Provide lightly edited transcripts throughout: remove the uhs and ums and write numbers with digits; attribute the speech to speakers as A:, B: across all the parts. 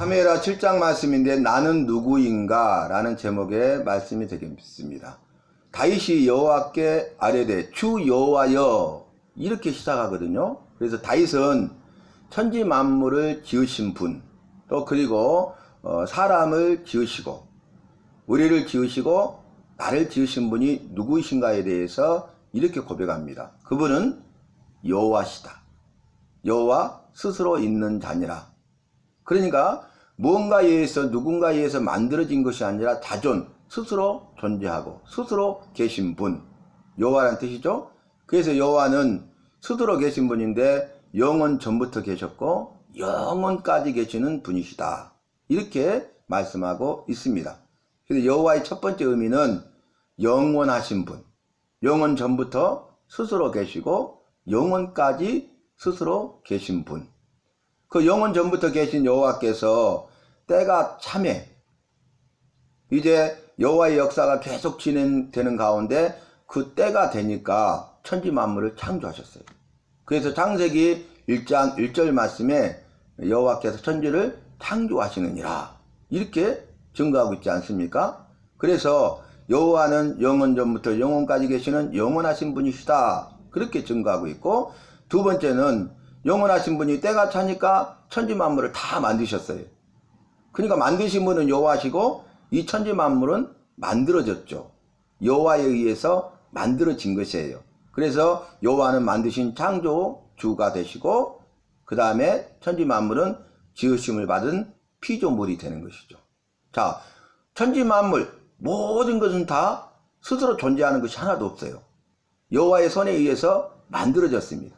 A: 사무엘하 7장 말씀인데 나는 누구인가 라는 제목의 말씀이 되겠습니다. 다윗이 여호와께 아뢰되 주 여호와여 이렇게 시작하거든요. 그래서 다윗은 천지 만물을 지으신 분, 또 그리고 사람을 지으시고 우리를 지으시고 나를 지으신 분이 누구이신가에 대해서 이렇게 고백합니다. 그분은 여호와시다. 여호와 스스로 있는 자니라. 그러니까 무언가에 의해서 누군가에 의해서 만들어진 것이 아니라 자존, 스스로 존재하고 스스로 계신 분, 여호와라는 뜻이죠. 그래서 여호와는 스스로 계신 분인데 영원 전부터 계셨고 영원까지 계시는 분이시다. 이렇게 말씀하고 있습니다. 그래서 여호와의 첫 번째 의미는 영원하신 분, 영원 전부터 스스로 계시고 영원까지 스스로 계신 분. 그 영원 전부터 계신 여호와께서 때가 참에 이제 여호와의 역사가 계속 진행되는 가운데 그 때가 되니까 천지 만물을 창조하셨어요. 그래서 창세기 1장 1절 말씀에 여호와께서 천지를 창조하시느니라 이렇게 증거하고 있지 않습니까? 그래서 여호와는 영원 전부터 영원까지 계시는 영원하신 분이시다 그렇게 증거하고 있고, 두 번째는 영원하신 분이 때가 차니까 천지 만물을 다 만드셨어요. 그러니까 만드신 분은 여호와시고 이 천지 만물은 만들어졌죠. 여호와에 의해서 만들어진 것이에요. 그래서 여호와는 만드신 창조주가 되시고 그 다음에 천지 만물은 지으심을 받은 피조물이 되는 것이죠. 자, 천지 만물 모든 것은 다 스스로 존재하는 것이 하나도 없어요. 여호와의 손에 의해서 만들어졌습니다.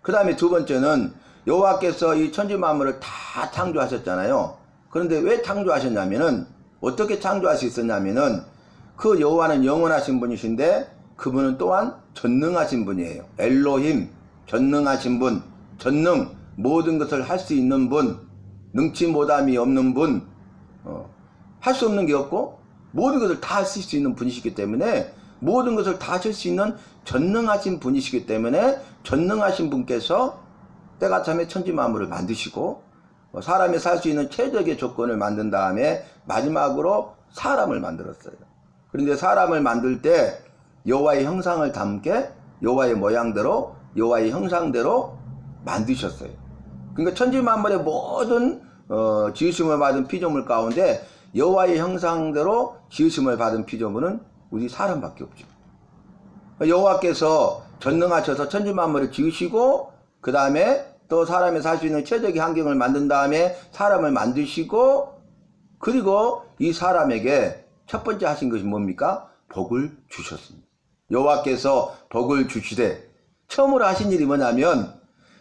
A: 그 다음에 두 번째는 여호와께서 이 천지 만물을 다 창조하셨잖아요. 그런데 왜 창조하셨냐면은, 어떻게 창조할 수 있었냐면은, 그 여호와는 영원하신 분이신데 그분은 또한 전능하신 분이에요. 엘로힘, 전능하신 분, 전능, 모든 것을 할 수 있는 분, 능치 못함이 없는 분, 할 수 없는 게 없고 모든 것을 다 하실 수 있는 분이시기 때문에, 모든 것을 다 하실 수 있는 전능하신 분이시기 때문에 전능하신 분께서 때가 참에 천지 만물을 만드시고 사람이 살 수 있는 최적의 조건을 만든 다음에 마지막으로 사람을 만들었어요. 그런데 사람을 만들 때 여호와의 형상을 담게 여호와의 모양대로 여호와의 형상대로 만드셨어요. 그러니까 천지 만물의 모든 지으심을 받은 피조물 가운데 여호와의 형상대로 지으심을 받은 피조물은 우리 사람밖에 없죠. 여호와께서 전능하셔서 천지 만물을 지으시고 그 다음에 또 사람이 살 수 있는 최적의 환경을 만든 다음에 사람을 만드시고, 그리고 이 사람에게 첫 번째 하신 것이 뭡니까? 복을 주셨습니다. 여호와께서 복을 주시되 처음으로 하신 일이 뭐냐면,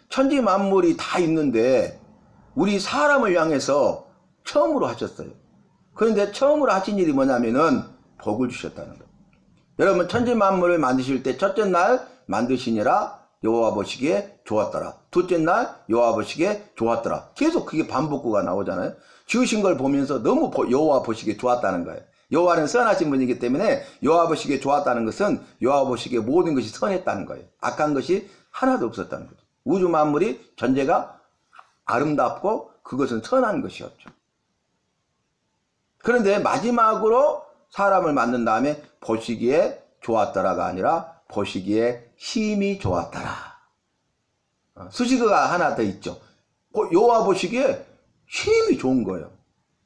A: 천지 만물이 다 있는데 우리 사람을 향해서 처음으로 하셨어요. 그런데 처음으로 하신 일이 뭐냐면은 복을 주셨다는 거예요. 여러분, 천지 만물을 만드실 때 첫째 날 만드시니라 여호와 보시기에 좋았더라. 둘째 날 여호와 보시기에 좋았더라. 계속 그게 반복구가 나오잖아요. 지으신 걸 보면서 너무 여호와 보시기에 좋았다는 거예요. 여호와는 선하신 분이기 때문에 여호와 보시기에 좋았다는 것은 여호와 보시기에 모든 것이 선했다는 거예요. 악한 것이 하나도 없었다는 거죠. 우주 만물이 전제가 아름답고 그것은 선한 것이었죠. 그런데 마지막으로 사람을 만든 다음에 보시기에 좋았더라가 아니라 보시기에 심히 좋았더라. 수식어가 하나 더 있죠. 여호와 보시기에 심히 좋은 거예요.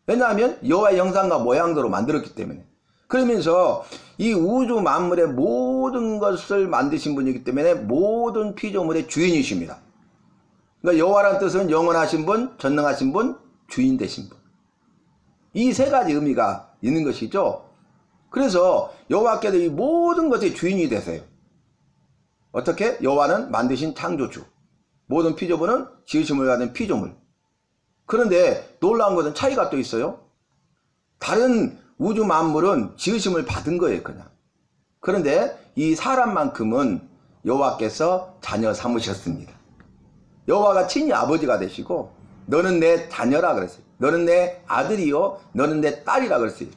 A: 왜냐하면 여호와의 형상과 모양대로 만들었기 때문에. 그러면서 이 우주 만물의 모든 것을 만드신 분이기 때문에 모든 피조물의 주인이십니다. 그러니까 여호와라는 뜻은 영원하신 분, 전능하신 분, 주인 되신 분. 이 세 가지 의미가 있는 것이죠. 그래서 여호와께서 이 모든 것의 주인이 되세요. 어떻게? 여호와는 만드신 창조주, 모든 피조물은 지으심을 받은 피조물. 그런데 놀라운 것은 차이가 또 있어요. 다른 우주 만물은 지으심을 받은 거예요, 그냥. 그런데 이 사람만큼은 여호와께서 자녀 삼으셨습니다. 여호와가 친히 아버지가 되시고 너는 내 자녀라 그랬어요. 너는 내 아들이요, 너는 내 딸이라 그랬어요.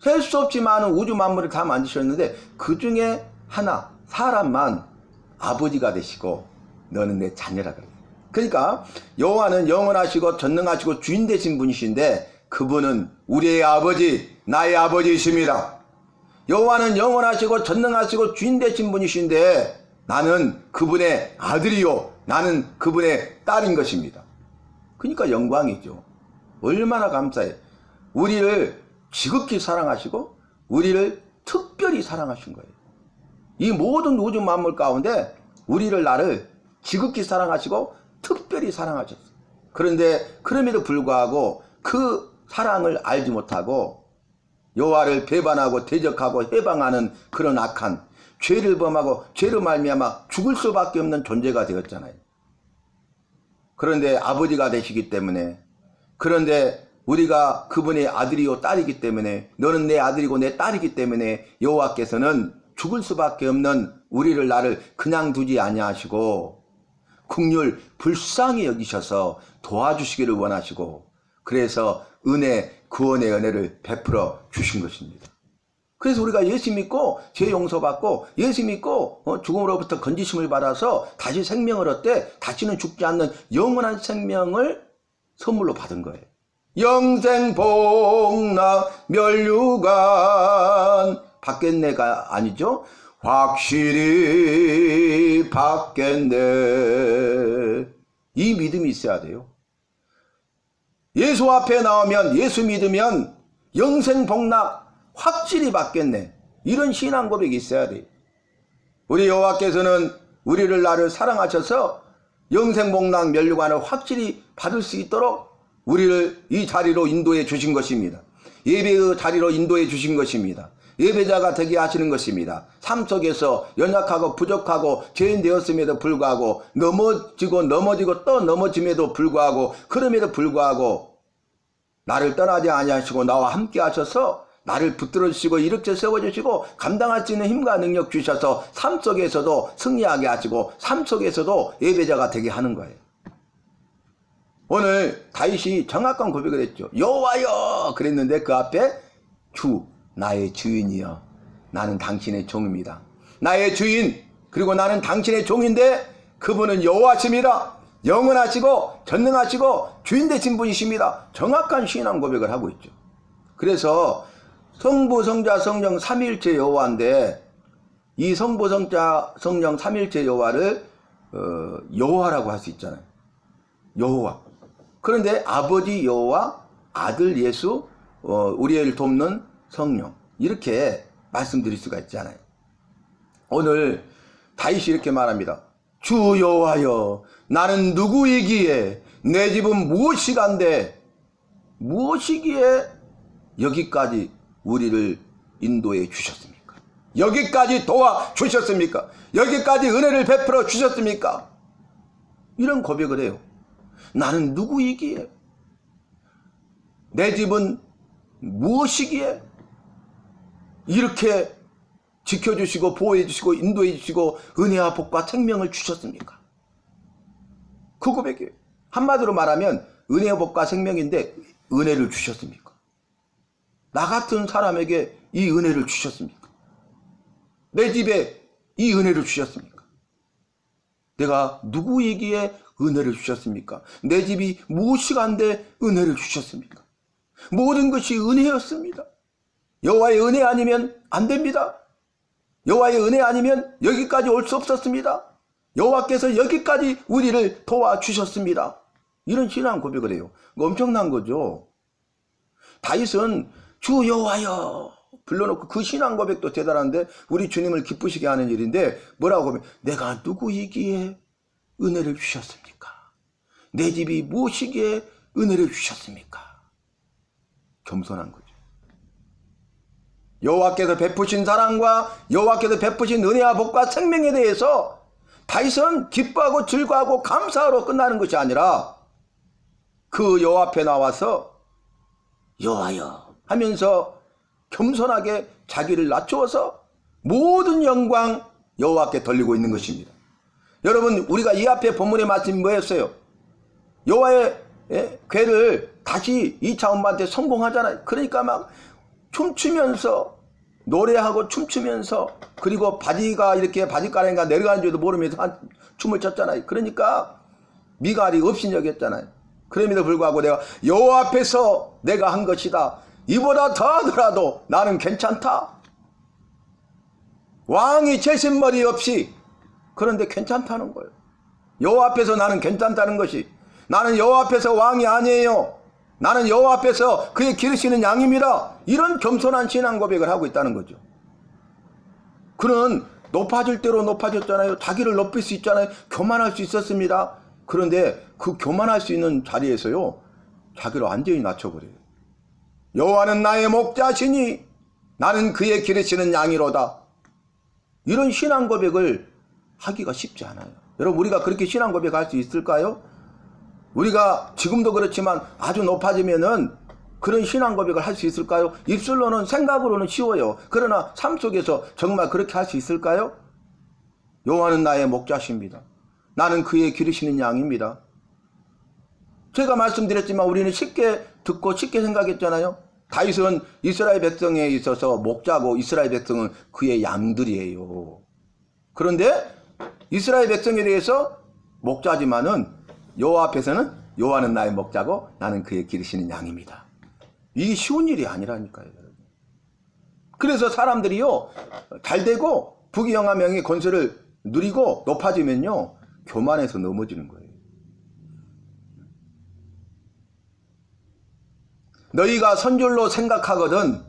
A: 셀 수 없이 많은 우주 만물을 다 만드셨는데 그 중에 하나, 사람만 아버지가 되시고 너는 내 자녀라 그랬어요. 그러니까 여호와는 영원하시고 전능하시고 주인 되신 분이신데 그분은 우리의 아버지, 나의 아버지이십니다. 여호와는 영원하시고 전능하시고 주인 되신 분이신데 나는 그분의 아들이요 나는 그분의 딸인 것입니다. 그러니까 영광이죠. 얼마나 감사해. 우리를 지극히 사랑하시고 우리를 특별히 사랑하신 거예요. 이 모든 우주 만물 가운데 우리를 나를 지극히 사랑하시고 특별히 사랑하셨어요. 그런데 그럼에도 불구하고 그 사랑을 알지 못하고 여호와를 배반하고 대적하고 해방하는 그런 악한 죄를 범하고 죄로 말미암아 죽을 수밖에 없는 존재가 되었잖아요. 그런데 아버지가 되시기 때문에, 그런데 우리가 그분의 아들이요 딸이기 때문에, 너는 내 아들이고 내 딸이기 때문에 여호와께서는 죽을 수밖에 없는 우리를 나를 그냥 두지 아니하시고 긍휼 불쌍히 여기셔서 도와주시기를 원하시고, 그래서 은혜 구원의 은혜를 베풀어 주신 것입니다. 그래서 우리가 예수 믿고 죄 용서받고 예수 믿고 죽음으로부터 건지심을 받아서 다시 생명을 얻되 다시는 죽지 않는 영원한 생명을 선물로 받은 거예요. 영생복락 멸류관 받겠네가 아니죠. 확실히 받겠네. 이 믿음이 있어야 돼요. 예수 앞에 나오면, 예수 믿으면 영생복락 확실히 받겠네. 이런 신앙 고백이 있어야 돼요. 우리 여호와께서는 우리를 나를 사랑하셔서 영생복락 멸류관을 확실히 받을 수 있도록 우리를 이 자리로 인도해 주신 것입니다. 예배의 자리로 인도해 주신 것입니다. 예배자가 되게 하시는 것입니다. 삶 속에서 연약하고 부족하고 죄인 되었음에도 불구하고 넘어지고 또 넘어짐에도 불구하고, 그럼에도 불구하고 나를 떠나지 아니하시고 나와 함께 하셔서 나를 붙들어 주시고 이렇게 세워주시고 감당할 수 있는 힘과 능력 주셔서 삶 속에서도 승리하게 하시고 삶 속에서도 예배자가 되게 하는 거예요. 오늘 다윗이 정확한 고백을 했죠. 여호와여 그랬는데 그 앞에 주 나의 주인이여 나는 당신의 종입니다. 나의 주인 그리고 나는 당신의 종인데 그분은 여호와십니다. 영원하시고 전능하시고 주인 되신 분이십니다. 정확한 신앙 고백을 하고 있죠. 그래서 성부 성자 성령 삼위일체 여호와인데 이 성부 성자 성령 삼위일체 여호와를 여호와라고 할 수 있잖아요. 여호와. 그런데 아버지 여호와, 아들 예수, 우리를 돕는 성령, 이렇게 말씀드릴 수가 있잖아요. 오늘 다윗이 이렇게 말합니다. 주 여호와여 나는 누구이기에 내 집은 무엇이간데 무엇이기에 여기까지 우리를 인도해 주셨습니까? 여기까지 도와 주셨습니까? 여기까지 은혜를 베풀어 주셨습니까? 이런 고백을 해요. 나는 누구이기에, 내 집은 무엇이기에 이렇게 지켜주시고 보호해주시고 인도해주시고 은혜와 복과 생명을 주셨습니까? 그 고백이에요. 한마디로 말하면 은혜와 복과 생명인데 은혜를 주셨습니까? 나 같은 사람에게 이 은혜를 주셨습니까? 내 집에 이 은혜를 주셨습니까? 내가 누구이기에 은혜를 주셨습니까? 내 집이 무엇이간데 은혜를 주셨습니까? 모든 것이 은혜였습니다. 여호와의 은혜 아니면 안 됩니다. 여호와의 은혜 아니면 여기까지 올 수 없었습니다. 여호와께서 여기까지 우리를 도와주셨습니다. 이런 신앙 고백을 해요. 엄청난 거죠. 다윗은 주 여호와여 불러놓고 그 신앙 고백도 대단한데 우리 주님을 기쁘시게 하는 일인데 뭐라고 하면 내가 누구이기에 은혜를 주셨습니까? 내 집이 무엇이기에 은혜를 주셨습니까? 겸손한 거죠. 여호와께서 베푸신 사랑과 여호와께서 베푸신 은혜와 복과 생명에 대해서 다윗은 기뻐하고 즐거워하고 감사하러 끝나는 것이 아니라 그 여호와 앞에 나와서 여호와여 하면서 겸손하게 자기를 낮추어서 모든 영광 여호와께 돌리고 있는 것입니다. 여러분 우리가 이 앞에 본문의 말씀이 뭐였어요? 여호와의 궤를 다시 2차 음반때 성공하잖아요. 그러니까 막 춤추면서 노래하고 춤추면서 그리고 바지가 이렇게 바지가랑이가 내려가는 줄도 모르면서 춤을 췄잖아요. 그러니까 미갈이 업신여겼잖아요. 그럼에도 불구하고 내가 여호와 앞에서 내가 한 것이다. 이보다 더하더라도 나는 괜찮다. 왕이 제신머리 없이 그런데 괜찮다는 거예요. 여호와 앞에서 나는 괜찮다는 것이, 나는 여호와 앞에서 왕이 아니에요. 나는 여호와 앞에서 그의 기르시는 양입니다. 이런 겸손한 신앙 고백을 하고 있다는 거죠. 그는 높아질 대로 높아졌잖아요. 자기를 높일 수 있잖아요. 교만할 수 있었습니다. 그런데 그 교만할 수 있는 자리에서요, 자기를 완전히 낮춰버려요. 여호와는 나의 목자시니 나는 그의 기르시는 양이로다. 이런 신앙 고백을 하기가 쉽지 않아요. 여러분, 우리가 그렇게 신앙 고백할 수 있을까요? 우리가 지금도 그렇지만 아주 높아지면은 그런 신앙 고백을 할 수 있을까요? 입술로는, 생각으로는 쉬워요. 그러나 삶 속에서 정말 그렇게 할 수 있을까요? 여호와는 나의 목자십니다. 나는 그의 기르시는 양입니다. 제가 말씀드렸지만 우리는 쉽게 듣고 쉽게 생각했잖아요. 다윗은 이스라엘 백성에 있어서 목자고 이스라엘 백성은 그의 양들이에요. 그런데 이스라엘 백성에 대해서 목자지만은 여호와 앞에서는 여호와는 나의 목자고 나는 그의 기르시는 양입니다. 이게 쉬운 일이 아니라니까요. 그래서 사람들이요, 잘되고 부귀영화 명예 권세를 누리고 높아지면요, 교만해서 넘어지는 거예요. 너희가 선줄로 생각하거든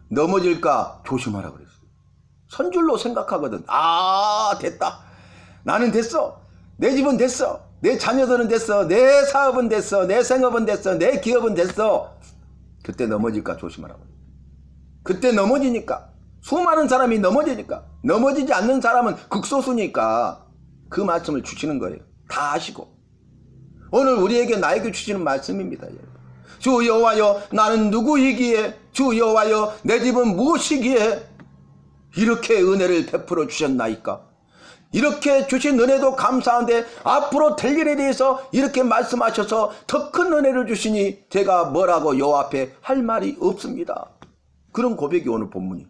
A: 넘어질까 조심하라 그랬어요. 선줄로 생각하거든, 아 됐다, 나는 됐어, 내 집은 됐어, 내 자녀들은 됐어, 내 사업은 됐어, 내 생업은 됐어, 내 기업은 됐어, 그때 넘어질까 조심하라고. 그때 넘어지니까, 수많은 사람이 넘어지니까, 넘어지지 않는 사람은 극소수니까 그 말씀을 주시는 거예요. 다 아시고. 오늘 우리에게, 나에게 주시는 말씀입니다. 주 여호와여 나는 누구이기에, 주 여호와여 내 집은 무엇이기에 이렇게 은혜를 베풀어 주셨나이까. 이렇게 주신 은혜도 감사한데 앞으로 될 일에 대해서 이렇게 말씀하셔서 더 큰 은혜를 주시니 제가 뭐라고 여호와 앞에 할 말이 없습니다. 그런 고백이 오늘 본문이.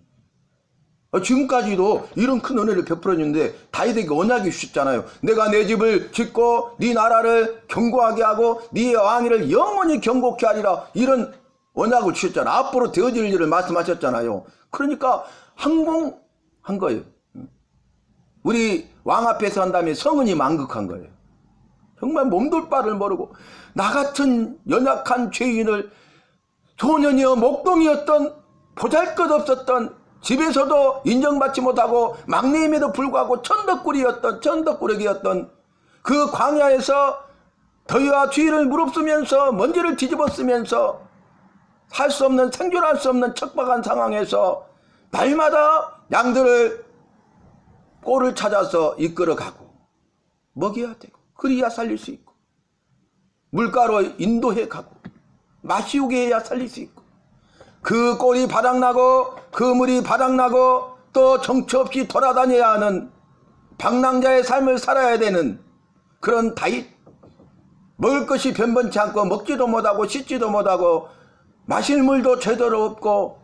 A: 지금까지도 이런 큰 은혜를 베풀어 줬는데 다윗에게 언약이 주셨잖아요. 내가 내 집을 짓고 네 나라를 견고하게 하고 네 왕위를 영원히 견고케 하리라. 이런 언약을 주셨잖아요. 앞으로 되어질 일을 말씀하셨잖아요. 그러니까 항공한 거예요. 우리 왕 앞에서 한다면 성은이 만극한 거예요. 정말 몸둘 바를 모르고 나 같은 연약한 죄인을, 소년이여 목동이었던, 보잘것없었던, 집에서도 인정받지 못하고 막내임에도 불구하고 천덕꾸러기였던 그 광야에서 더위와 추위를 무릅쓰면서 먼지를 뒤집어 쓰면서 살 수 없는, 생존할 수 없는 척박한 상황에서 날마다 양들을 꼴을 찾아서 이끌어가고 먹여야 되고 그래야 살릴 수 있고, 물가로 인도해 가고 마시우게 해야 살릴 수 있고, 그 꼴이 바닥나고 그 물이 바닥나고 또 정처 없이 돌아다녀야 하는 방랑자의 삶을 살아야 되는 그런 다윗, 먹을 것이 변변치 않고 먹지도 못하고 씻지도 못하고 마실 물도 제대로 없고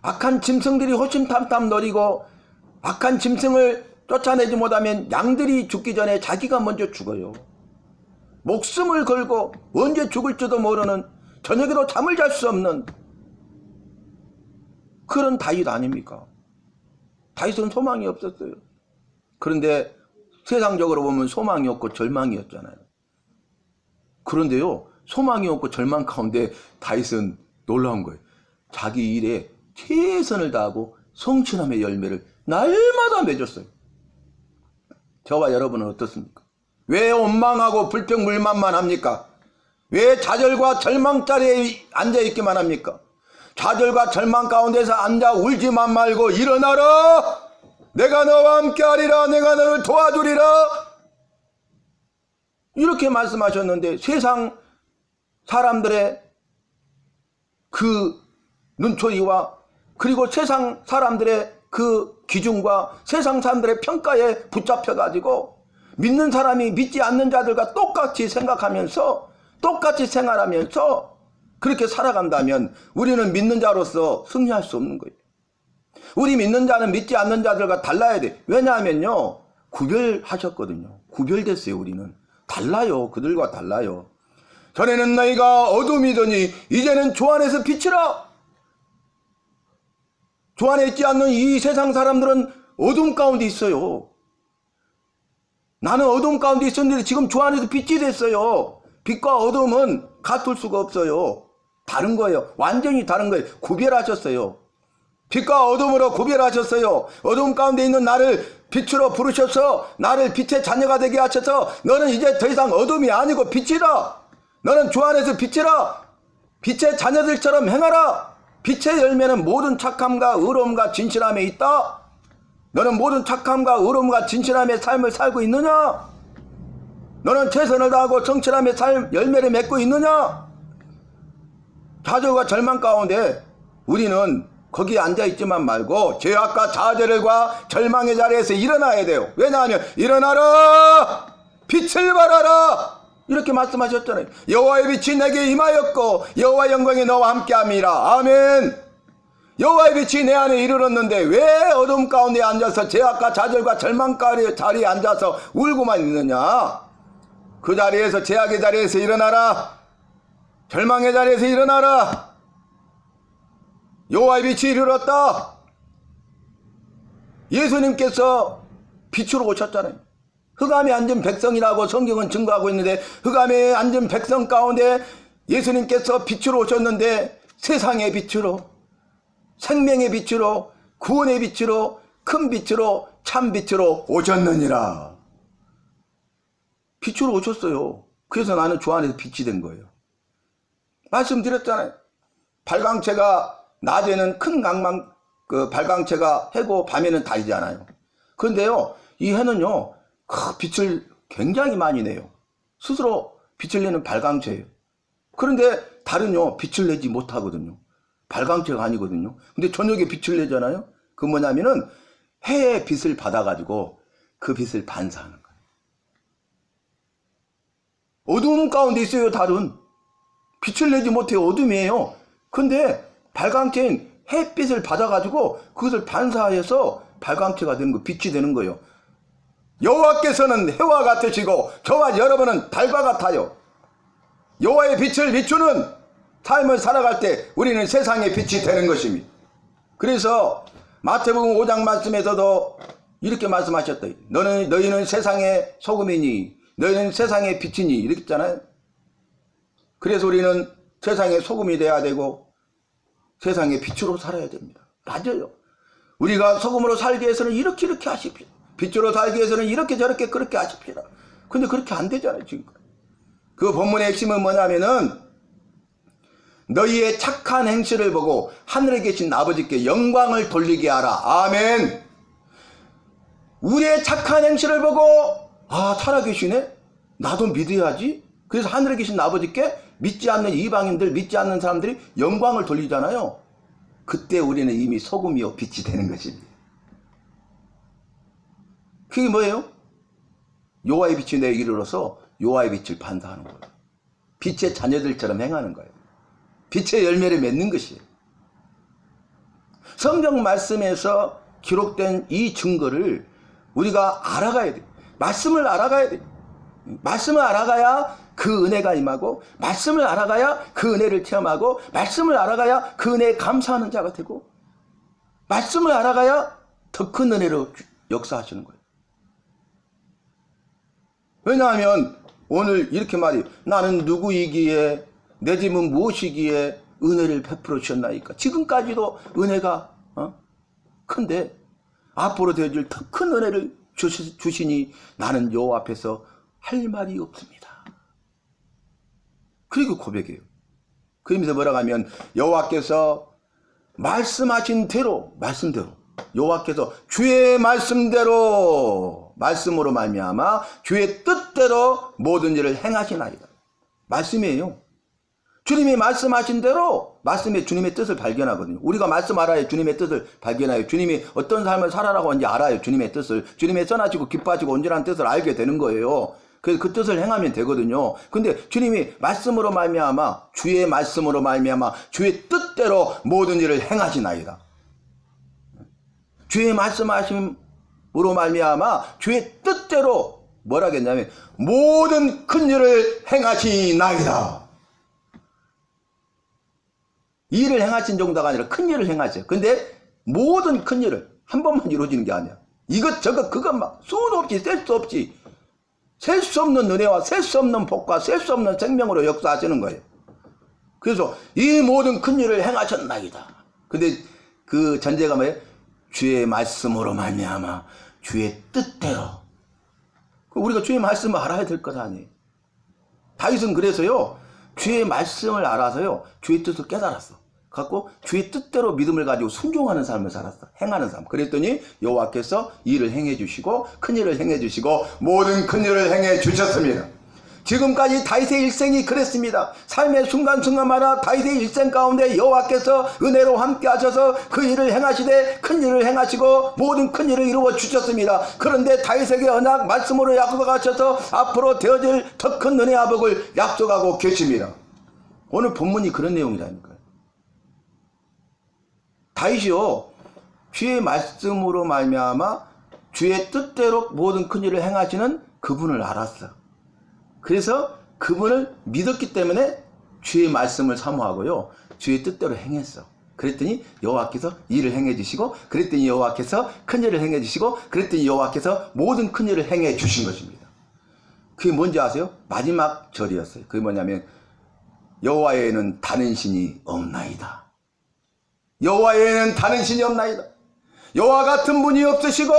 A: 악한 짐승들이 호심탐탐 노리고 악한 짐승을 쫓아내지 못하면 양들이 죽기 전에 자기가 먼저 죽어요. 목숨을 걸고 언제 죽을지도 모르는, 저녁에도 잠을 잘 수 없는 그런 다윗 아닙니까? 다윗은 소망이 없었어요. 그런데 세상적으로 보면 소망이 없고 절망이었잖아요. 그런데요, 소망이 없고 절망 가운데 다윗은 놀라운 거예요. 자기 일에 최선을 다하고 성취함의 열매를 날마다 맺었어요. 저와 여러분은 어떻습니까? 왜 원망하고 불평불만만 합니까? 왜 좌절과 절망 자리에 앉아있기만 합니까? 좌절과 절망 가운데서 앉아 울지만 말고 일어나라! 내가 너와 함께하리라! 내가 너를 도와주리라! 이렇게 말씀하셨는데 세상 사람들의 그 눈초리와 그리고 세상 사람들의 그 기준과 세상 사람들의 평가에 붙잡혀가지고 믿는 사람이 믿지 않는 자들과 똑같이 생각하면서 똑같이 생활하면서 그렇게 살아간다면 우리는 믿는 자로서 승리할 수 없는 거예요. 우리 믿는 자는 믿지 않는 자들과 달라야 돼. 왜냐하면요, 구별하셨거든요. 구별됐어요. 우리는 달라요. 그들과 달라요. 전에는 너희가 어둠이더니 이제는 주 안에서 빛이라. 주 안에 있지 않는 이 세상 사람들은 어둠 가운데 있어요. 나는 어둠 가운데 있었는데 지금 주 안에서 빛이 됐어요. 빛과 어둠은 같을 수가 없어요. 다른 거예요. 완전히 다른 거예요. 구별하셨어요. 빛과 어둠으로 구별하셨어요. 어둠 가운데 있는 나를 빛으로 부르셔서 나를 빛의 자녀가 되게 하셔서 너는 이제 더 이상 어둠이 아니고 빛이라. 너는 주 안에서 빛이라. 빛의 자녀들처럼 행하라. 빛의 열매는 모든 착함과 의로움과 진실함에 있다. 너는 모든 착함과 의로움과 진실함의 삶을 살고 있느냐? 너는 최선을 다하고 성실함의 삶 열매를 맺고 있느냐? 좌절과 절망 가운데 우리는 거기에 앉아있지만 말고 죄악과 좌절과 절망의 자리에서 일어나야 돼요. 왜냐하면 일어나라! 빛을 발하라! 이렇게 말씀하셨잖아요. 여호와의 빛이 내게 임하였고 여호와 영광이 너와 함께함이라. 아멘. 여호와의 빛이 내 안에 이르렀는데 왜 어둠 가운데 앉아서 죄악과 좌절과 절망 자리에 앉아서 울고만 있느냐? 그 자리에서 죄악의 자리에서 일어나라. 절망의 자리에서 일어나라. 여호와의 빛이 이르렀다. 예수님께서 빛으로 오셨잖아요. 흑암에 앉은 백성이라고 성경은 증거하고 있는데 흑암에 앉은 백성 가운데 예수님께서 빛으로 오셨는데 세상의 빛으로, 생명의 빛으로, 구원의 빛으로, 큰 빛으로, 참 빛으로 오셨느니라. 빛으로 오셨어요. 그래서 나는 주 안에서 빛이 된 거예요. 말씀드렸잖아요. 발광체가 낮에는 큰 강망, 발광체가 해고 밤에는 달이잖아요. 그런데요, 이 해는요, 빛을 굉장히 많이 내요. 스스로 빛을 내는 발광체예요. 그런데 달은요, 빛을 내지 못하거든요. 발광체가 아니거든요. 근데 저녁에 빛을 내잖아요. 그 뭐냐면은 해의 빛을 받아가지고 그 빛을 반사하는 거예요. 어두움 가운데 있어요, 달은. 빛을 내지 못해요. 어둠이에요. 근데 발광체인 햇빛을 받아가지고 그것을 반사해서 발광체가 되는 거, 빛이 되는 거예요. 여호와께서는 해와 같으시고 저와 여러분은 달과 같아요. 여호와의 빛을 비추는 삶을 살아갈 때 우리는 세상의 빛이 되는 것입니다. 그래서 마태복음 5장 말씀에서도 이렇게 말씀하셨다. 너희는 세상의 소금이니 너희는 세상의 빛이니 이렇게 했잖아요. 그래서 우리는 세상의 소금이 돼야 되고 세상의 빛으로 살아야 됩니다. 맞아요. 우리가 소금으로 살기 위해서는 이렇게 하십시오. 빛으로 살기 위해서는 이렇게 저렇게 그렇게 하십시오. 근데 그렇게 안 되잖아요, 지금. 그 본문의 핵심은 뭐냐면은 너희의 착한 행실을 보고 하늘에 계신 아버지께 영광을 돌리게 하라. 아멘. 우리의 착한 행실을 보고 살아계시네? 나도 믿어야지. 그래서 하늘에 계신 아버지께 믿지 않는 이방인들, 믿지 않는 사람들이 영광을 돌리잖아요. 그때 우리는 이미 소금이요 빛이 되는 것입니다. 그게 뭐예요? 여호와의 빛이 내게 이르러서 여호와의 빛을 반사하는 거예요. 빛의 자녀들처럼 행하는 거예요. 빛의 열매를 맺는 것이에요. 성경 말씀에서 기록된 이 증거를 우리가 알아가야 돼요. 말씀을 알아가야 돼요. 말씀을 알아가야 그 은혜가 임하고, 말씀을 알아가야 그 은혜를 체험하고, 말씀을 알아가야 그 은혜에 감사하는 자가 되고, 말씀을 알아가야 더 큰 은혜로 역사하시는 거예요. 왜냐하면 오늘 이렇게 말해요. 나는 누구이기에 내 짐은 무엇이기에 은혜를 베풀어 주셨나이까. 지금까지도 은혜가 큰데 앞으로 되어줄 더 큰 은혜를 주시니 나는 여호와 앞에서 할 말이 없습니다. 그리고 고백해요. 그러면서 뭐라고 하면 여호와께서 말씀하신 대로, 말씀대로, 여호와께서 주의 말씀대로, 말씀으로 말미암아 주의 뜻대로 모든 일을 행하시나이다. 말씀이에요. 주님이 말씀하신 대로 말씀에 주님의 뜻을 발견하거든요. 우리가 말씀 알아야 주님의 뜻을 발견해요. 주님이 어떤 삶을 살아라고 하는지 알아요. 주님의 뜻을. 주님의 선하시고 기뻐하시고 온전한 뜻을 알게 되는 거예요. 그래서 그 뜻을 행하면 되거든요. 근데 주님이 말씀으로 말미암아, 주의 말씀으로 말미암아 주의 뜻대로 모든 일을 행하시나이다. 주의 말씀하심으로 말미암아 주의 뜻대로 뭐라 했냐면 모든 큰 일을 행하시나이다. 일을 행하신 정도가 아니라 큰 일을 행하셔요. 근데 모든 큰 일을 한 번만 이루어지는 게 아니야. 이것저것 그것 막 수도 없이 셀 수 없이 셀 수 없는 은혜와 셀 수 없는 복과 셀 수 없는 생명으로 역사하시는 거예요. 그래서 이 모든 큰 일을 행하셨나이다. 근데 그 전제가 뭐예요? 주의 말씀으로 말미암아 주의 뜻대로. 우리가 주의 말씀을 알아야 될 것 아니에요. 다윗은 그래서요 주의 말씀을 알아서요 주의 뜻을 깨달았어. 갖고 주의 뜻대로 믿음을 가지고 순종하는 삶을 살았어. 행하는 삶. 그랬더니 여호와께서 일을 행해 주시고 큰 일을 행해 주시고 모든 큰 일을 행해 주셨습니다. 지금까지 다윗의 일생이 그랬습니다. 삶의 순간순간마다 다윗의 일생 가운데 여호와께서 은혜로 함께 하셔서 그 일을 행하시되 큰 일을 행하시고 모든 큰 일을 이루어 주셨습니다. 그런데 다윗에게 언약 말씀으로 약속하셔서 앞으로 되어질 더 큰 은혜와 복을 약속하고 계십니다. 오늘 본문이 그런 내용이라니까요. 다윗이요 주의 말씀으로 말미암아 주의 뜻대로 모든 큰 일을 행하시는 그분을 알았어. 그래서 그분을 믿었기 때문에 주의 말씀을 사모하고요 주의 뜻대로 행했어. 그랬더니 여호와께서 일을 행해 주시고 그랬더니 여호와께서 큰 일을 행해 주시고 그랬더니 여호와께서 모든 큰 일을 행해 주신 것입니다. 그게 뭔지 아세요? 마지막 절이었어요. 그게 뭐냐면 여호와에는 다른 신이 없나이다. 여호와에는 다른 신이 없나이다. 여호와 같은 분이 없으시고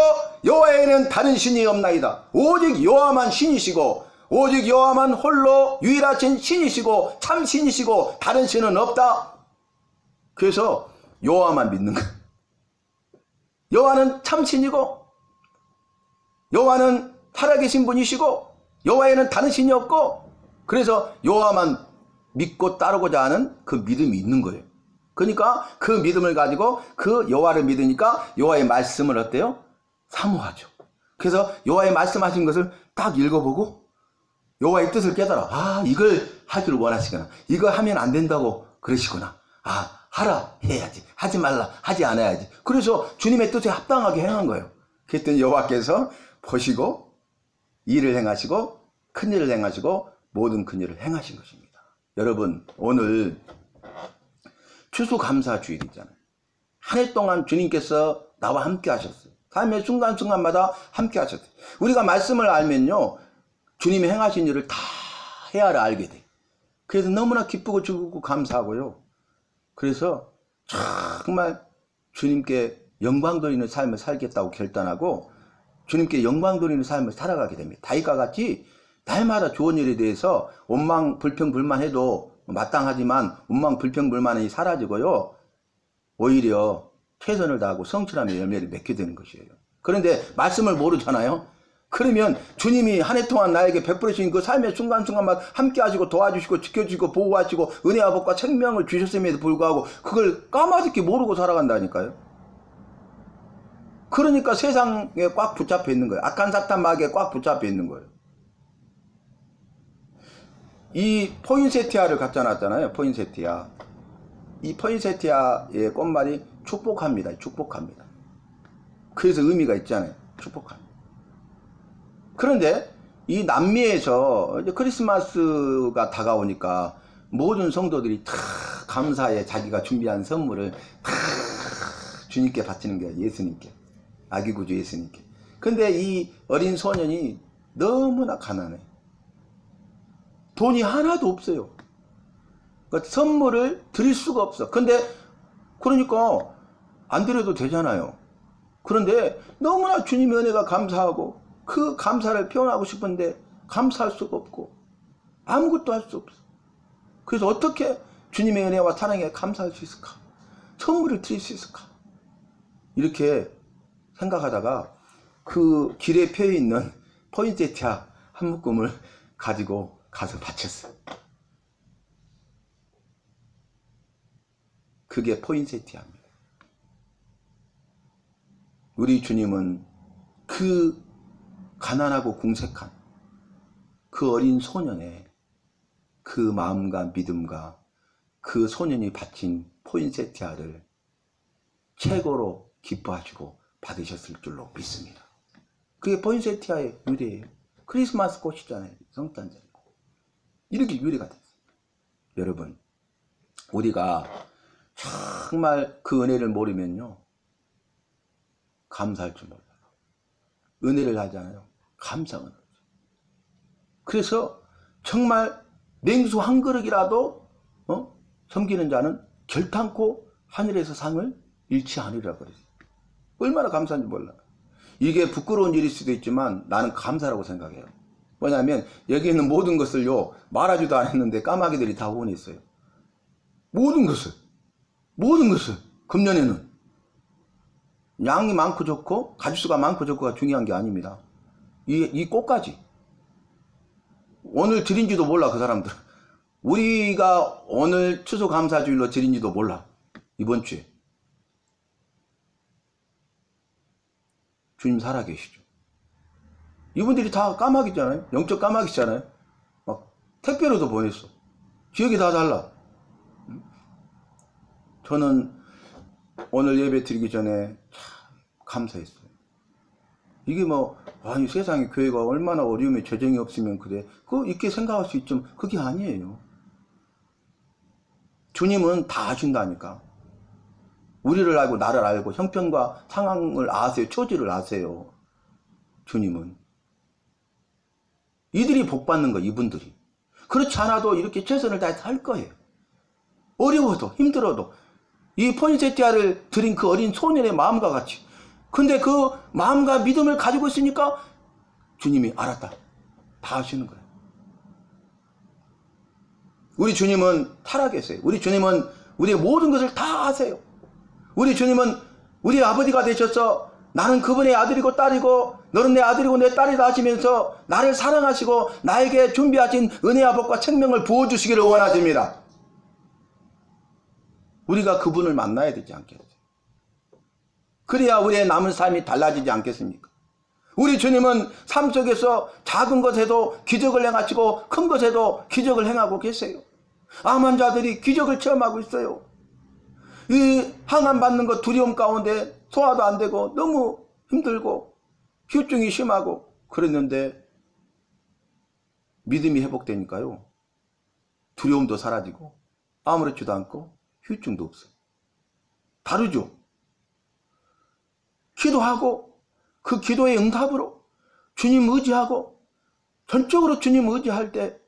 A: 여호와에는 다른 신이 없나이다. 오직 여호와만 신이시고 오직 여호와만 홀로 유일하신 신이시고 참 신이시고 다른 신은 없다. 그래서 여호와만 믿는 거야. 여호와는 참 신이고 여호와는 살아계신 분이시고 여호와에는 다른 신이 없고 그래서 여호와만 믿고 따르고자 하는 그 믿음이 있는 거예요. 그러니까 그 믿음을 가지고 그 여호와를 믿으니까 여호와의 말씀을 어때요? 사모하죠. 그래서 여호와의 말씀하신 것을 딱 읽어보고 여호와의 뜻을 깨달아. 아, 이걸 하기를 원하시구나. 이거 하면 안 된다고 그러시구나. 아, 하라 해야지. 하지 말라 하지 않아야지. 그래서 주님의 뜻에 합당하게 행한 거예요. 그랬더니 여호와께서 보시고 일을 행하시고 큰 일을 행하시고 모든 큰 일을 행하신 것입니다. 여러분 오늘 추수감사주일이잖아요. 한 해 동안 주님께서 나와 함께 하셨어요. 삶의 순간순간마다 함께 하셨어요. 우리가 말씀을 알면요 주님이 행하신 일을 다 헤아려 알게 돼. 그래서 너무나 기쁘고 즐겁고 감사하고요. 그래서 정말 주님께 영광 돌리는 삶을 살겠다고 결단하고 주님께 영광 돌리는 삶을 살아가게 됩니다. 다윗과 같이 날마다 좋은 일에 대해서 원망 불평 불만해도 마땅하지만 원망 불평 불만이 사라지고요. 오히려 최선을 다하고 성실함의 열매를 맺게 되는 것이에요. 그런데 말씀을 모르잖아요. 그러면 주님이 한 해 동안 나에게 베풀으신 그 삶의 순간순간마다 함께 하시고 도와주시고 지켜주시고 보호하시고 은혜와 복과 생명을 주셨음에도 불구하고 그걸 까마득히 모르고 살아간다니까요. 그러니까 세상에 꽉 붙잡혀 있는 거예요. 악한 사탄 마귀에 꽉 붙잡혀 있는 거예요. 이 포인세티아를 갖다 놨잖아요. 포인세티아. 이 포인세티아의 꽃말이 축복합니다. 축복합니다. 그래서 의미가 있잖아요. 축복합니다. 그런데 이 남미에서 이제 크리스마스가 다가오니까 모든 성도들이 다 감사에 자기가 준비한 선물을 다 주님께 바치는 거예요. 예수님께. 아기 구주 예수님께. 근데 이 어린 소년이 너무나 가난해. 돈이 하나도 없어요. 그러니까 선물을 드릴 수가 없어. 근데 그러니까 안 드려도 되잖아요. 그런데 너무나 주님의 은혜가 감사하고 그 감사를 표현하고 싶은데 감사할 수가 없고 아무것도 할 수 없어. 그래서 어떻게 주님의 은혜와 사랑에 감사할 수 있을까? 선물을 드릴 수 있을까? 이렇게 생각하다가 그 길에 펴 있는 포인세티아 한 묶음을 가지고 가서 바쳤어요. 그게 포인세티아입니다. 우리 주님은 그 가난하고 궁색한 그 어린 소년의 그 마음과 믿음과 그 소년이 바친 포인세티아를 최고로 기뻐하시고 받으셨을 줄로 믿습니다. 그게 포인세티아의 유래예요. 크리스마스 꽃이잖아요. 성탄절. 이렇게 유래가 됐어요. 여러분, 우리가 정말 그 은혜를 모르면요, 감사할 줄 몰라요. 은혜를 하잖아요. 감사는 하죠. 그래서 정말 냉수 한 그릇이라도 섬기는 자는 결탄코 하늘에서 상을 잃지 않으리라 그랬어요. 얼마나 감사한지 몰라. 이게 부끄러운 일일 수도 있지만 나는 감사라고 생각해요. 뭐냐면 여기 있는 모든 것을요, 말하지도 않았는데 까마귀들이 다 후원했어요. 모든 것을 금년에는 양이 많고 적고 가짓수가 많고 적고가 중요한 게 아닙니다. 이 꽃까지 오늘 드린지도 몰라. 그 사람들 우리가 오늘 추수감사주일로 드린지도 몰라. 이번 주에 주님 살아계시죠. 이분들이 다 까마귀잖아요. 영적 까마귀잖아요. 막 택배로도 보냈어. 지역이 다 달라. 저는 오늘 예배 드리기 전에 참 감사했어요. 이게 뭐 아니 세상에 교회가 얼마나 어려움에 재정이 없으면 그래. 그거 이렇게 생각할 수 있지만 그게 아니에요. 주님은 다 아신다니까. 우리를 알고 나를 알고 형편과 상황을 아세요. 처지를 아세요. 주님은. 이들이 복받는 거예요. 이분들이. 그렇지 않아도 이렇게 최선을 다해서 할 거예요. 어려워도 힘들어도 이 포인세티아를 드린 그 어린 소년의 마음과 같이. 근데 그 마음과 믿음을 가지고 있으니까 주님이 알았다. 다 하시는 거예요. 우리 주님은 살아계세요. 우리 주님은 우리의 모든 것을 다 아세요. 우리 주님은 우리 아버지가 되셔서 나는 그분의 아들이고 딸이고 너는 내 아들이고 내 딸이다 하시면서 나를 사랑하시고 나에게 준비하신 은혜와 복과 생명을 부어주시기를 원하십니다. 우리가 그분을 만나야 되지 않겠어요? 그래야 우리의 남은 삶이 달라지지 않겠습니까? 우리 주님은 삶 속에서 작은 것에도 기적을 행하시고 큰 것에도 기적을 행하고 계세요. 암 환자들이 기적을 체험하고 있어요. 이 항암 받는 것 두려움 가운데 소화도 안 되고 너무 힘들고 휴증이 심하고 그랬는데 믿음이 회복되니까요. 두려움도 사라지고 아무렇지도 않고 휴증도 없어요. 다르죠? 기도하고 그 기도의 응답으로 주님 의지하고 전적으로 주님 의지할 때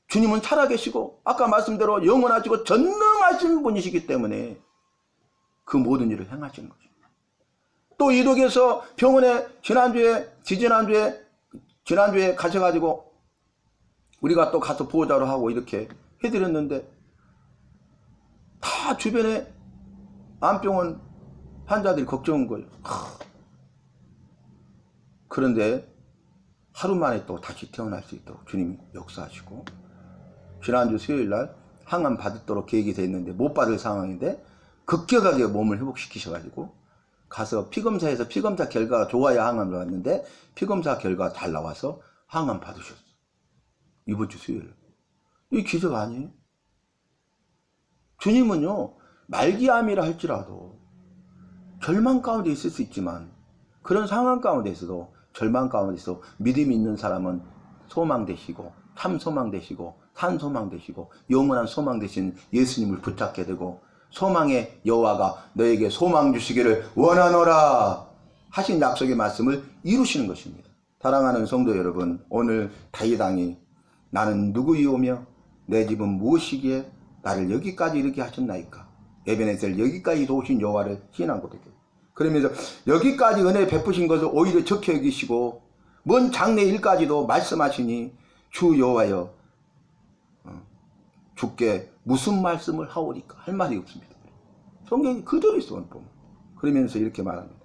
A: 주님은 살아계시고 아까 말씀대로 영원하시고 전능하신 분이시기 때문에 그 모든 일을 행하시는 거죠. 또 이독에서 병원에 지난주에 가셔가지고 우리가 또 가서 보호자로 하고 이렇게 해드렸는데 다 주변에 암병원 환자들이 걱정한 거예요. 그런데 하루 만에 또 다시 태어날 수 있도록 주님이 역사하시고 지난주 수요일날 항암 받도록 계획이 돼 있는데 못 받을 상황인데 급격하게 몸을 회복시키셔가지고 가서 피검사에서 피검사 결과가 좋아야 항암을 왔는데 피검사 결과가 잘 나와서 항암 받으셨어요. 이번 주 수요일. 이 기적 아니에요? 주님은요 말기암이라 할지라도 절망 가운데 있을 수 있지만 그런 상황 가운데서도 절망 가운데서 믿음이 있는 사람은 소망 되시고 참 소망 되시고 산 소망 되시고 영원한 소망 되신 예수님을 붙잡게 되고 소망의 여호와가 너에게 소망 주시기를 원하노라 하신 약속의 말씀을 이루시는 것입니다. 사랑하는 성도 여러분, 오늘 다윗 왕이 나는 누구이오며 내 집은 무엇이기에 나를 여기까지 이렇게 하셨나이까. 에베네셀 여기까지 도우신 여호와를 신한 곳이죠. 그러면서 여기까지 은혜 베푸신 것을 오히려 적혀 여기시고 먼 장래 일까지도 말씀하시니 주 여호와여 주께 무슨 말씀을 하오리까 할 말이 없습니다. 성경이 그대로 있어. 그러면서 이렇게 말합니다.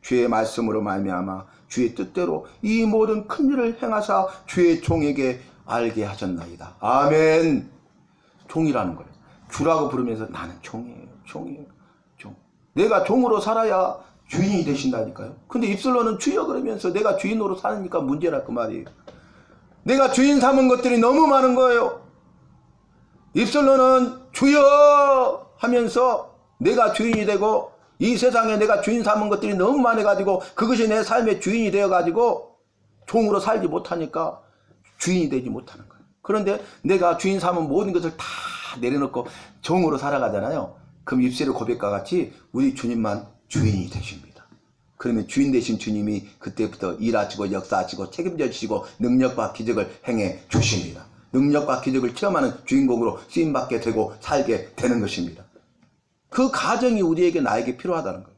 A: 주의 말씀으로 말미암아 주의 뜻대로 이 모든 큰 일을 행하사 주의 종에게 알게 하셨나이다. 아멘. 종이라는 거예요. 주라고 부르면서 나는 종이에요. 종이에요. 종. 내가 종으로 살아야 주인이 되신다니까요. 근데 입술로는 주여 그러면서 내가 주인으로 사니까 문제라 그 말이에요. 내가 주인 삼은 것들이 너무 많은 거예요. 입술로는 주여 하면서 내가 주인이 되고 이 세상에 내가 주인 삼은 것들이 너무 많아가지고 그것이 내 삶의 주인이 되어가지고 종으로 살지 못하니까 주인이 되지 못하는 거예요. 그런데 내가 주인 삼은 모든 것을 다 내려놓고 종으로 살아가잖아요. 그럼 입술의 고백과 같이 우리 주님만 주인이 되십니다. 그러면 주인 되신 주님이 그때부터 일하시고 역사하시고 책임져 주시고 능력과 기적을 행해 주십니다. 능력과 기적을 체험하는 주인공으로 쓰임받게 되고 살게 되는 것입니다. 그 가정이 우리에게 나에게 필요하다는 거예요.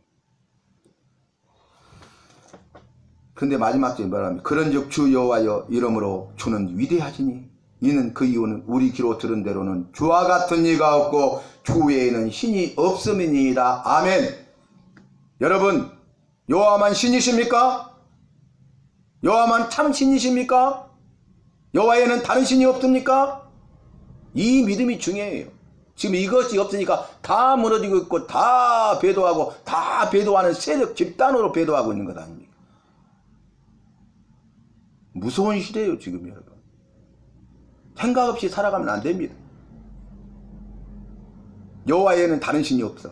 A: 그런데 마지막 절에 말합니다. 그런즉 주 여호와여 이러므로 주는 위대하시니 이는 그 이유는 우리 귀로 들은 대로는 주와 같은 이가 없고 주 외에는 신이 없음이니이다. 아멘. 여러분, 여호와만 신이십니까? 여호와만 참 신이십니까? 여호와에는 다른 신이 없습니까? 이 믿음이 중요해요. 지금 이것이 없으니까 다 무너지고 있고 다 배도하고 다 배도하는 세력 집단으로 배도하고 있는 것 아닙니까? 무서운 시대예요 지금 여러분. 생각 없이 살아가면 안 됩니다. 여호와에는 다른 신이 없어.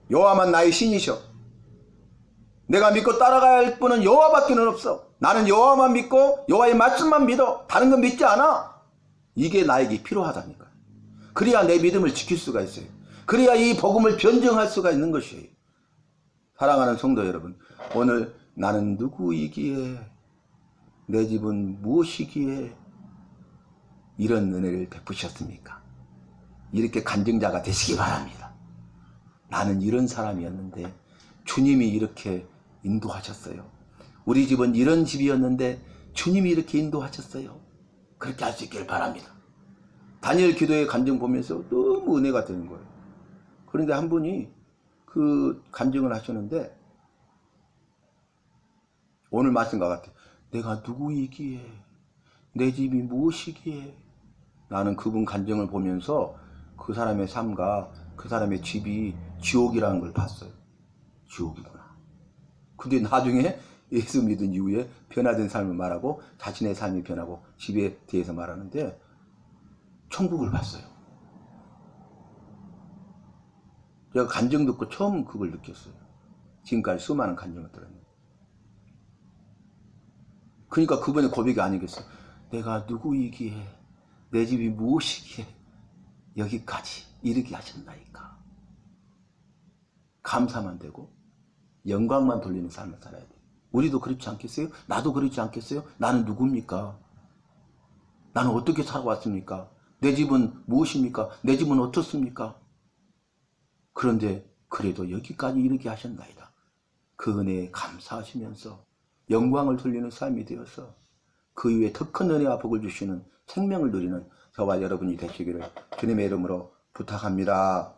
A: 여호와만 나의 신이셔. 내가 믿고 따라가야 할 분은 여호와밖에는 없어. 나는 여호와만 믿고 여호와의 말씀만 믿어. 다른 건 믿지 않아. 이게 나에게 필요하다니까. 그래야 내 믿음을 지킬 수가 있어요. 그래야 이 복음을 변증할 수가 있는 것이에요. 사랑하는 성도 여러분, 오늘 나는 누구이기에 내 집은 무엇이기에 이런 은혜를 베푸셨습니까? 이렇게 간증자가 되시기 바랍니다. 나는 이런 사람이었는데 주님이 이렇게 인도하셨어요. 우리 집은 이런 집이었는데 주님이 이렇게 인도하셨어요. 그렇게 할 수 있길 바랍니다. 다니엘 기도의 간증 보면서 너무 은혜가 되는 거예요. 그런데 한 분이 그 간증을 하셨는데 오늘 말씀과 같아요. 내가 누구이기에 내 집이 무엇이기에 나는 그분 간증을 보면서 그 사람의 삶과 그 사람의 집이 지옥이라는 걸 봤어요. 지옥이구나. 근데 나중에 예수 믿은 이후에 변화된 삶을 말하고 자신의 삶이 변하고 집에 대해서 말하는데 천국을 봤어요. 제가 간증 듣고 처음 그걸 느꼈어요. 지금까지 수많은 간증을 들었는데. 그러니까 그분의 고백이 아니겠어요. 내가 누구이기에 내 집이 무엇이기에 여기까지 이르게 하셨나이까. 감사만 되고 영광만 돌리는 삶을 살아야 돼요. 우리도 그렇지 않겠어요? 나도 그렇지 않겠어요? 나는 누굽니까? 나는 어떻게 살아왔습니까? 내 집은 무엇입니까? 내 집은 어떻습니까? 그런데 그래도 여기까지 이르게 하셨나이다. 그 은혜에 감사하시면서 영광을 돌리는 삶이 되어서 그 이후에 더 큰 은혜와 복을 주시는 생명을 누리는 저와 여러분이 되시기를 주님의 이름으로 부탁합니다.